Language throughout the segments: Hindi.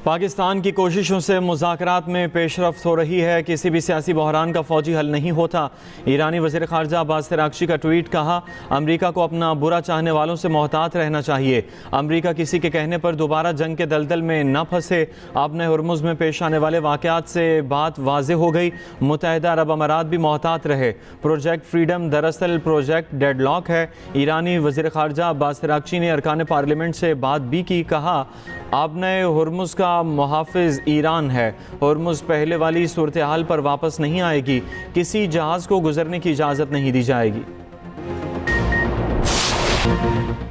पाकिस्तान की कोशिशों से मुज़ाकरात में पेशरफ्त हो रही है, किसी भी सियासी बहरान का फौजी हल नहीं होता। ईरानी वज़ीर ख़ारजा अब्बास अराग़ची का ट्वीट, कहा अमरीका को अपना बुरा चाहने वालों से मोहतात रहना चाहिए। अमरीका किसी के कहने पर दोबारा जंग के दलदल में न फंसे। अपने हुर्मुज़ में पेश आने वाले वाक़यात से बात वाज़ेह हो गई। मुत्तहिदा अरब अमारात भी मोहतात रहे। प्रोजेक्ट फ्रीडम दरअसल प्रोजेक्ट डेडलॉक है। ईरानी वज़ीर ख़ारजा अब्बास अराग़ची ने अरकान पार्लियामेंट से बात भी की। कहा आपने हुर्मुज़ का मुहाफ़िज़ ईरान है। हुर्मुज़ पहले वाली सूरत हाल पर वापस नहीं आएगी। किसी जहाज़ को गुजरने की इजाज़त नहीं दी जाएगी।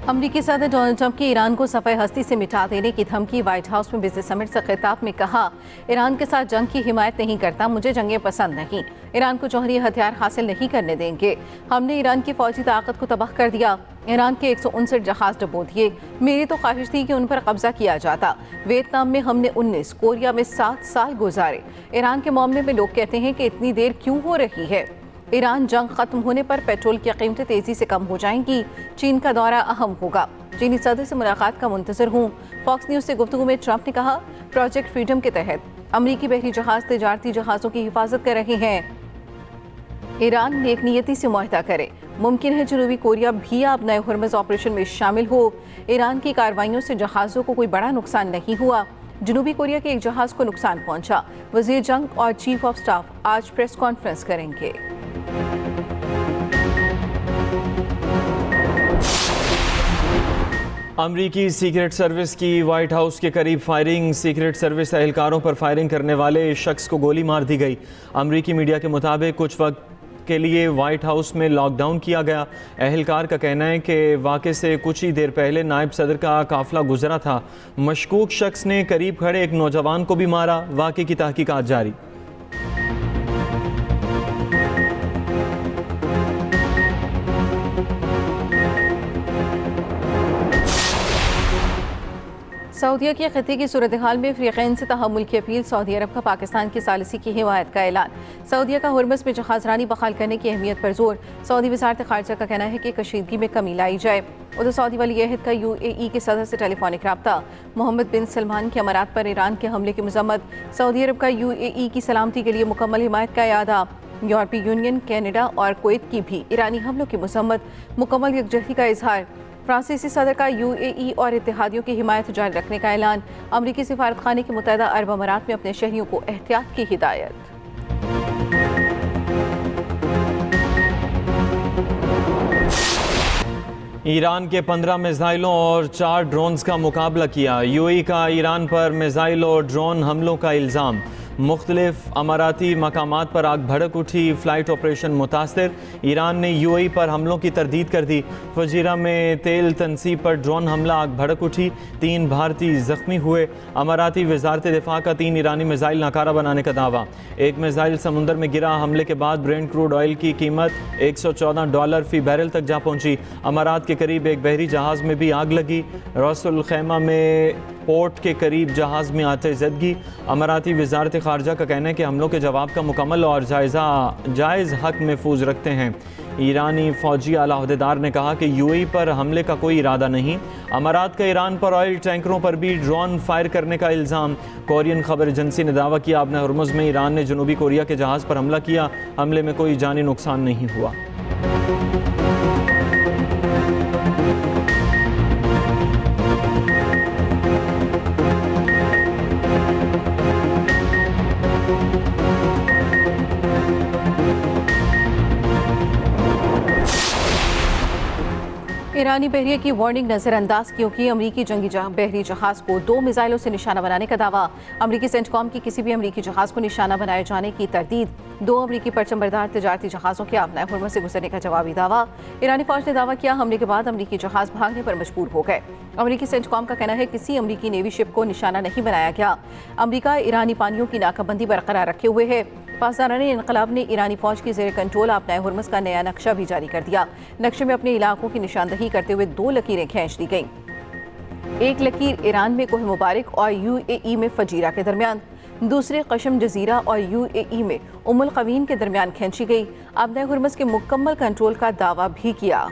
अमरीकी सदर डोनाल्ड ट्रंप की ईरान को सफ़े हस्ती से मिटा देने की धमकी। व्हाइट हाउस में बिजनेस समिट से खिताब में कहा, ईरान के साथ जंग की हिमायत नहीं करता, मुझे जंगें पसंद नहीं, ईरान को जौहरी हथियार हासिल नहीं करने देंगे। हमने ईरान की फौजी ताकत को तबाह कर दिया, ईरान के 159 जहाज डुबो दिए। मेरी तो ख्वाहिश थी कि उन पर कब्जा किया जाता। वियतनाम में हमने 19, कोरिया में 7 साल गुजारे। ईरान के मामले में लोग कहते हैं कि इतनी देर क्यों हो रही है। ईरान जंग खत्म होने पर पेट्रोल की कीमतें तेजी से कम हो जाएंगी। चीन का दौरा अहम होगा, चीनी सदर से मुलाकात का मुंतजर हूँ। फॉक्स न्यूज़ से गुफ्तगू में ट्रंप ने कहा, प्रोजेक्ट फ्रीडम के तहत अमरीकी बहरी जहाज तिजारती जहाज़ों की हिफाजत कर रहे हैं। ईरान नेकनीयती से मुआहदा करे। मुमकिन है जनूबी कोरिया भी अब नए हुर्मुज़ ऑपरेशन में शामिल हो। ईरान की कार्रवाइयों से जहाज़ों को कोई बड़ा नुकसान नहीं हुआ। जनूबी कोरिया के एक जहाज़ को नुकसान पहुंचा। वज़ीर जंग और चीफ ऑफ स्टाफ आज प्रेस कॉन्फ्रेंस करेंगे। अमरीकी सीक्रेट सर्विस की वाइट हाउस के करीब फायरिंग। सीक्रेट सर्विस एहलकारों पर फायरिंग करने वाले शख्स को गोली मार दी गई। अमरीकी मीडिया के मुताबिक कुछ वक्त के लिए वाइट हाउस में लॉकडाउन किया गया। एहलकार का कहना है कि वाक़े से कुछ ही देर पहले नायब सदर का काफिला गुजरा था। मशकूक शख्स ने करीब खड़े एक नौजवान को भी मारा। वाक़े की तहकीकात जारी। सऊदीया के खत्े की सूरत हाल में अफ्रीकैन से तहम्मुल की अपील। सऊदी अरब का पाकिस्तान की सालिसी की हिमायत का ऐलान। सऊदीया का हुर्मुज़ में जहाज़रानी बहाल करने की अहमियत पर जोर। सऊदी वज़ारत ख़ारिजा का कहना है कि कशीदगी में कमी लाई जाए। उधर सऊदी वली अहद का UAE के सदर से टेलीफोनिक रब्ता। मोहम्मद बिन सलमान के अमारात पर ईरान के हमले की मज़म्मत। सऊदी अरब का UAE की सलामती के लिए मुकम्मल हिमायत का इरादा। यूरोपीय यूनियन, कैनेडा और कुवैत की भी ईरानी हमलों की मज़म्मत। मुकम्मल यकजहती का इजहार। फ्रांसीसी सदर का UAE और इत्तेहादियों की हिमायत जारी रखने का ऐलान। अमरीकी सिफारत खाने के मुत्तहिदा अरब अमारात में अपने शहरियों को एहतियात की हिदायत। ईरान के 15 मिसाइलों और 4 ड्रोन्स का मुकाबला किया। UAE का ईरान पर मिसाइल और ड्रोन हमलों का इल्ज़ाम। मुख्तलिफ अमाराती मकामात पर आग भड़क उठी। फ्लाइट ऑपरेशन मुतासर। ईरान ने UAE पर हमलों की तरदीद कर दी। फजीरा में तेल तनसीब पर ड्रोन हमला, आग भड़क उठी। 3 भारतीय जख्मी हुए। अमाराती वजारत दिफा का 3 ईरानी मिसाइल नाकारा बनाने का दावा। एक मिसाइल समुंदर में गिरा। हमले के बाद ब्रेंट क्रूड ऑयल की कीमत $114 फी बैरल तक जा पहुंची। अमारात के करीब एक बहरी जहाज़ में भी आग लगी। रसूल खैमा में पोर्ट के करीब जहाज़ में आते जदगी। अमाराती वजारत ख़ारजा का कहना है कि हमलों के जवाब का मुकम्मल और जायज़ हक महफूज रखते हैं। ईरानी फ़ौजी आला अहदेदार ने कहा कि UAE पर हमले का कोई इरादा नहीं। अमारात का ईरान पर ऑयल टैंकरों पर भी ड्रोन फायर करने का इल्ज़ाम। कोरियन खबर एजेंसी ने दावा किया, अपने हुर्मुज़ में ईरान ने जनूबी कोरिया के जहाज़ पर हमला किया। हमले में कोई जानी नुकसान नहीं हुआ। ईरानी बहरिया की वार्निंग नजरअंदाज क्योंकि अमरीकी जंगी बहरी जहाज को 2 मिसाइलों से निशाना बनाने का दावा। अमरीकी सेंटकॉम की किसी भी अमरीकी जहाज को निशाना बनाए जाने की तरदीद। 2 अमरीकी परचमबरदार तिजारती जहाज़ों के अपना हुर्मुज़ से गुजरने का जवाबी दावा। ईरानी फौज ने दावा किया, हमले के बाद अमरीकी जहाज भागने पर मजबूर हो गए। अमरीकी सेंटकॉम का कहना है किसी अमरीकी नेवी शिप को निशाना नहीं बनाया गया। अमरीका ईरानी पानियों की नाकाबंदी बरकरार रखे हुए है। पासदारानी इनकलाब ने ईरानी फौज की ज़ेर कंट्रोल अपना हुर्मुज़ का नया नक्शा भी जारी कर दिया। नक्शे में अपने इलाकों की निशानदही करते हुए 2 लकीरें खींच दी गईं। एक लकीर ईरान में कोह मुबारक और UAE में फजीरा के दरमियान, दूसरे कशम जजीरा और UAE में उम्मुल क़वीन के दरमियान खींची गई। अपना हुर्मुज़ के मुकम्मल कंट्रोल का दावा भी किया।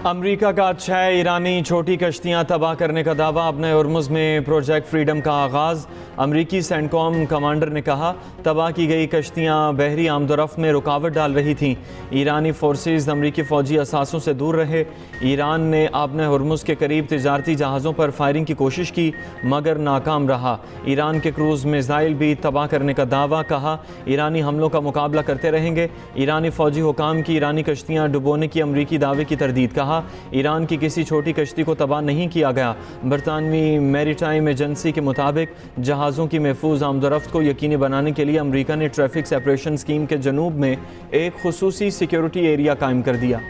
अमेरिका का 6 ईरानी छोटी कश्तियां तबाह करने का दावा। अपने हॉर्मुज़ में प्रोजेक्ट फ्रीडम का आगाज़। अमरीकी सेंटकॉम कमांडर ने कहा तबाह की गई कश्तियां बहरी आमदोरफ्त में रुकावट डाल रही थीं। ईरानी फोर्सेस अमरीकी फ़ौजी असासों से दूर रहे। ईरान ने अपने हॉर्मुज़ के करीब तिजारती जहाज़ों पर फायरिंग की कोशिश की मगर नाकाम रहा। ईरान के क्रूज़ मिसाइल भी तबाह करने का दावा। कहा ईरानी हमलों का मुकाबला करते रहेंगे। ईरानी फ़ौजी हुकाम की ईरानी कश्तियाँ डुबोने की अमरीकी दावे की तरदीद। कहा ईरान की किसी छोटी कश्ती को तबाह नहीं किया गया। बरतानवी मैरीटाइम एजेंसी के मुताबिक जहाज़ों की महफूज आमदोरफ्त को यकीनी बनाने के लिए अमरीका ने ट्रैफिक सेपरेशन स्कीम के जनूब में एक खुसूसी सिक्योरिटी एरिया कायम कर दिया।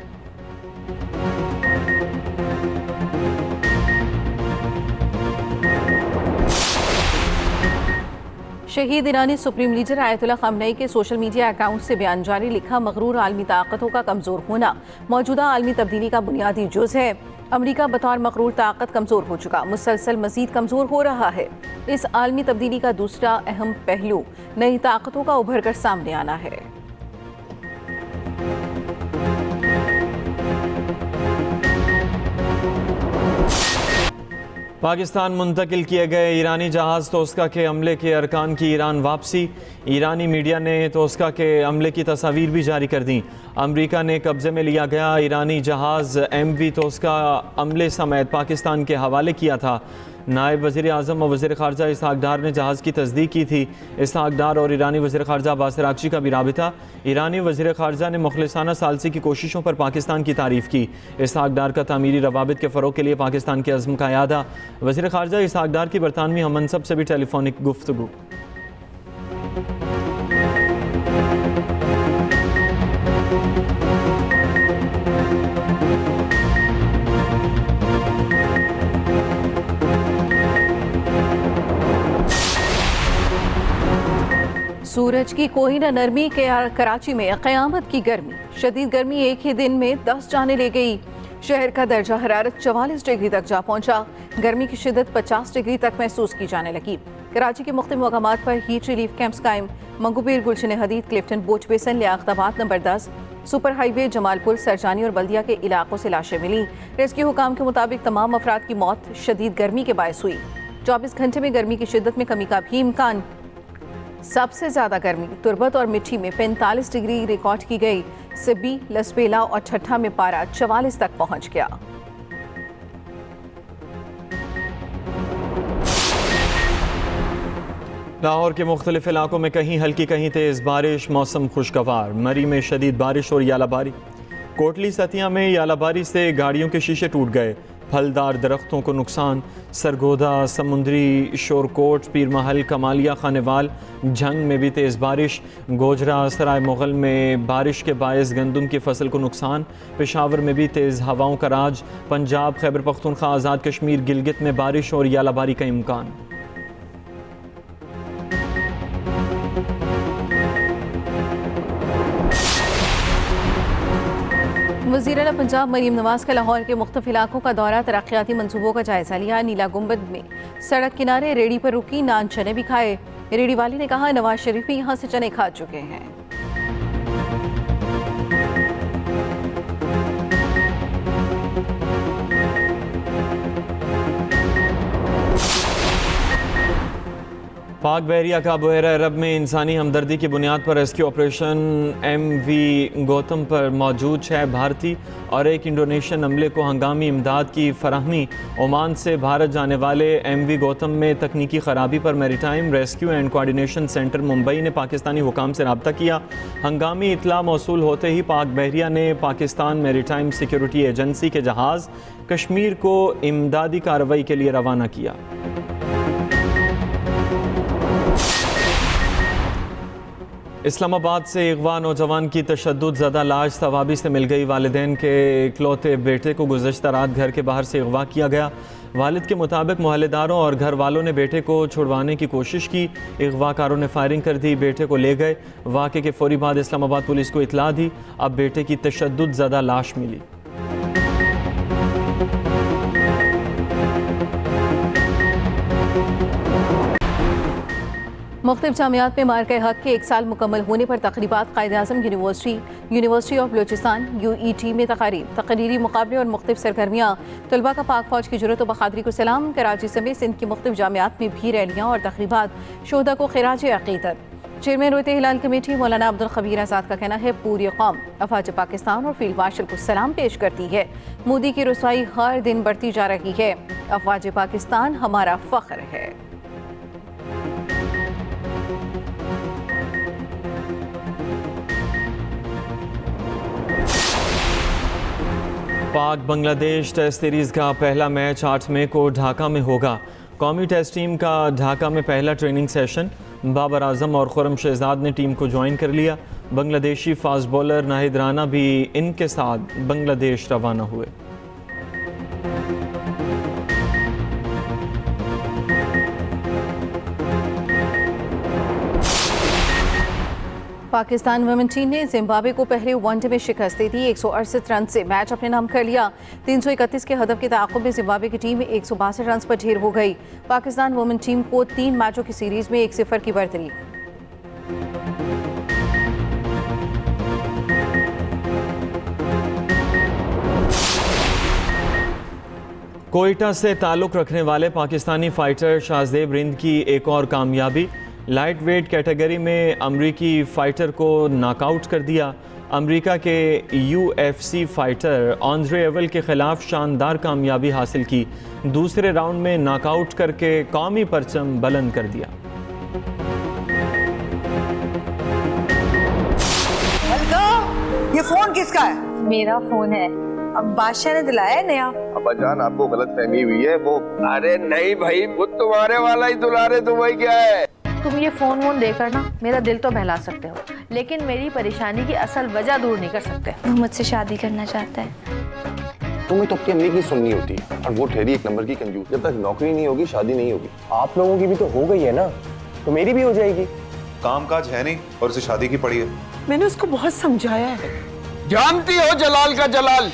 शहीद ईरानी सुप्रीम लीडर आयतुल्लाह ख़ामनेई के सोशल मीडिया अकाउंट से बयान जारी। लिखा मगरूर आलमी ताकतों का कमज़ोर होना मौजूदा आलमी तब्दीली का बुनियादी जुज़ है। अमरीका बतौर मगरूर ताकत कमज़ोर हो चुका, मुसलसल मज़ीद कमज़ोर हो रहा है। इस आलमी तब्दीली का दूसरा अहम पहलू नई ताकतों का उभर कर सामने आना है। पाकिस्तान मुंतकिल किए गए ईरानी जहाज़ तोस्का के हमले के अरकान की ईरान वापसी। ईरानी मीडिया ने तोस्का के हमले की तस्वीर भी जारी कर दी। अमरीका ने कब्ज़े में लिया गया ईरानी जहाज़ MV तोस्का हमले समेत पाकिस्तान के हवाले किया था। नायब वज़ीर आज़म और वज़ीर ख़ारजा इसहाक़ डार ने जहाज़ की तस्दीक की थी। इसहाक़ डार और ईरानी वज़ीर ख़ारजा अब्बास अराग़ची का भी राबिता। ईरानी वज़ीर ख़ारजा ने मुख़लिसाना सालसी की कोशिशों पर पाकिस्तान की तारीफ़ की। इसहाक़ डार का तामीरी रवाबित के फ़रोग़ के लिए पाकिस्तान के अज़्म का यादा। वज़ीर ख़ारजा इसहाक़ डार की बरतानवी हममनसब से भी टेलीफोनिक गुफ्तगू। सूरज की कोई न नरमी के कराची में क़यामत की गर्मी। शदीद गर्मी एक ही दिन में 10 जाने ले गई। शहर का दर्जा हरारत 44 डिग्री तक जा पहुंचा। गर्मी की शिद्दत 50 डिग्री तक महसूस की जाने लगी। कराची के मुख्तलिफ मकामात पर हीट रिलीफ कैंप्स कायम। मंगूपीर, गुलशन हदीद, क्लिफ्टन, बोच बेसन, Liaquatabad number 10, super highway, Jamalpur, Sarjani और बल्दिया के इलाकों से लाशें मिली। रेस्क्यू हुकाम के मुताबिक तमाम अफराद की मौत शदीद गर्मी के बायस हुई। 24 घंटे में गर्मी की शिद्दत में कमी का भी इम्कान। सबसे ज़्यादा गर्मी तुरबत और मिट्टी में 45 डिग्री रिकॉर्ड की गई। सिब्बी, लसबेला और ठट्ठा में पारा 44 तक पहुंच गया। लाहौर के मुख्तलिफ इलाकों में कहीं हल्की कहीं तेज़ बारिश। मौसम खुशगवार। मरी में शदीद बारिश और यालाबारी। कोटली सतिया में यालाबारी से गाड़ियों के शीशे टूट गए। फलदार दरख्तों को नुकसान। सरगोदा, समुंदरी, शोरकोट, पीर महल, कमालिया, खानेवाल, झंग में भी तेज़ बारिश। गोजरा, सराय मुगल में बारिश के बायस गंदम की फसल को नुकसान। पेशावर में भी तेज़ हवाओं का राज। पंजाब, खैबर पख्तूनख्वा, आज़ाद कश्मीर, गिलगित में बारिश और यालाबारी का इम्कान। वज़ीर आला पंजाब मरीम नवाज का लाहौर के मुख्तलिफ इलाकों का दौरा। तरक्याती मंसूबों का जायजा लिया। नीला गुंबद में सड़क किनारे रेडी पर रुकी, नान चने भी खाए। रेडी वाली ने कहा नवाज शरीफ भी यहाँ से चने खा चुके हैं। पाक बहरिया का बहरा अरब में इंसानी हमदर्दी की बुनियाद पर रेस्क्यू ऑपरेशन MV गौतम पर मौजूद 6 भारतीय और एक इंडोनेशियन अमले को हंगामी इमदाद की फराहमी। ओमान से भारत जाने वाले MV गौतम में तकनीकी ख़राबी पर maritime rescue and coordination centre Mumbai ने पाकिस्तानी हुकाम से रब्ता किया। हंगामी इतला मौसूल होते ही पाक बहरिया ने पाकिस्तान मैरीटाइम सिक्योरिटी एजेंसी के जहाज़ कश्मीर को इमदादी कार्रवाई के लिए रवाना किया। इस्लामाबाद से अगवा नौजवान की तशद्दुद ज़दा लाश तवाबी से मिल गई। वालिदैन के इकलौते बेटे को गुज़श्ता रात घर के बाहर से अगवा किया गया। वालिद के मुताबिक मोहल्लेदारों और घर वालों ने बेटे को छुड़वाने की कोशिश की। अगवाकारों ने फायरिंग कर दी, बेटे को ले गए। वाक़े के फौरी बाद इस्लामाबाद पुलिस को इतला दी। अब बेटे की तशद्दुद ज़दा लाश मिली। मुख्तलिफ जामियात में मार्के हक के 1 साल मुकम्मल होने पर तकरीबात Quaid-e-Azam university of Balochistan UET में तकरीरी मुकाबले और मुख्तलिफ सरगर्मियाँ। तलबा का पाक फौज की जुर्रत व बहादुरी को सलाम। कराची समेत सिंध की मुख्तलिफ जामियात में भी रैलियाँ और तकरीबात। शोहदा को खिराज अक़ीदत। चेयरमैन रोते हिलाल कमेटी मौलाना अब्दुल खबीर आज़ाद का कहना है पूरी कौम अफवाज पाकिस्तान और फील्ड मार्शल को सलाम पेश करती है। मोदी की रुसवाई हर दिन बढ़ती जा रही है। अफवाज पाकिस्तान हमारा फ़ख्र है। पाक बांग्लादेश टेस्ट सीरीज़ का पहला मैच 8 मई को ढाका में होगा। कौमी टेस्ट टीम का ढाका में पहला ट्रेनिंग सेशन। बाबर आजम और खुरम शहजाद ने टीम को ज्वाइन कर लिया। बांग्लादेशी फास्ट बॉलर नाहिद राना भी इनके साथ बांग्लादेश रवाना हुए। पाकिस्तान वुमेन टीम ने जिम्बाब्वे को पहले वनडे में शिकस्त दे दी। 168 रन से मैच अपने नाम कर लिया। 331 के हदफ के ताक़ुब में जिम्बाब्वे की टीम 162 रन पर ढेर हो गई। पाकिस्तान वुमेन टीम को 3 मैचों की सीरीज में 1-0 की बढ़तरी। कोयटा से ताल्लुक़ रखने वाले पाकिस्तानी फाइटर शाहजेब रिंद की एक और कामयाबी। लाइट वेट कैटेगरी में अमरीकी फ़ाइटर को नॉकआउट कर दिया। अमेरिका के UFC फ़ाइटर ऑन्ड्रे एवल के ख़िलाफ़ शानदार कामयाबी हासिल की। दूसरे राउंड में नॉकआउट करके कौमी परचम बुलंद कर दिया। ये फोन किसका है? मेरा फोन है। अब बादशाह ने दिलाया है नया। अब्बा जान आपको गलत फहमी हुई है वो। अरे नहीं भाई वो तुम्हारे वाला ही दुलारे तुम्हें क्या है। तुम ये फोन वोन देकर ना मेरा दिल तो बहला सकते हो, लेकिन मेरी परेशानी की असल वजह दूर नहीं कर सकते। वो मुझसे शादी करना चाहता है। तुम्हें तो अपनी अम्मी की सुननी होती है और वो ठहरी एक नंबर की कंजूस। जब तक नौकरी नहीं होगी शादी नहीं होगी। आप लोगों की भी तो हो गई है ना, तो मेरी भी हो जाएगी। काम काज है नहीं और उसे शादी की पड़ी है। मैंने उसको बहुत समझाया है। जानती हो जलाल का जलाल।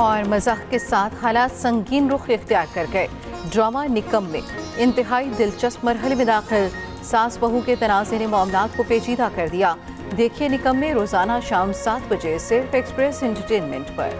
और मज़ाक के साथ हालात संगीन रुख इख्तियार कर गए। ड्रामा निकम में इंतहाई दिलचस्प मरहले में दाखिल। सास बहू के तनाज़े ने मामलात को पेचीदा कर दिया। देखिए निकम में रोज़ाना शाम 7 बजे सिर्फ एक्सप्रेस एंटरटेनमेंट पर।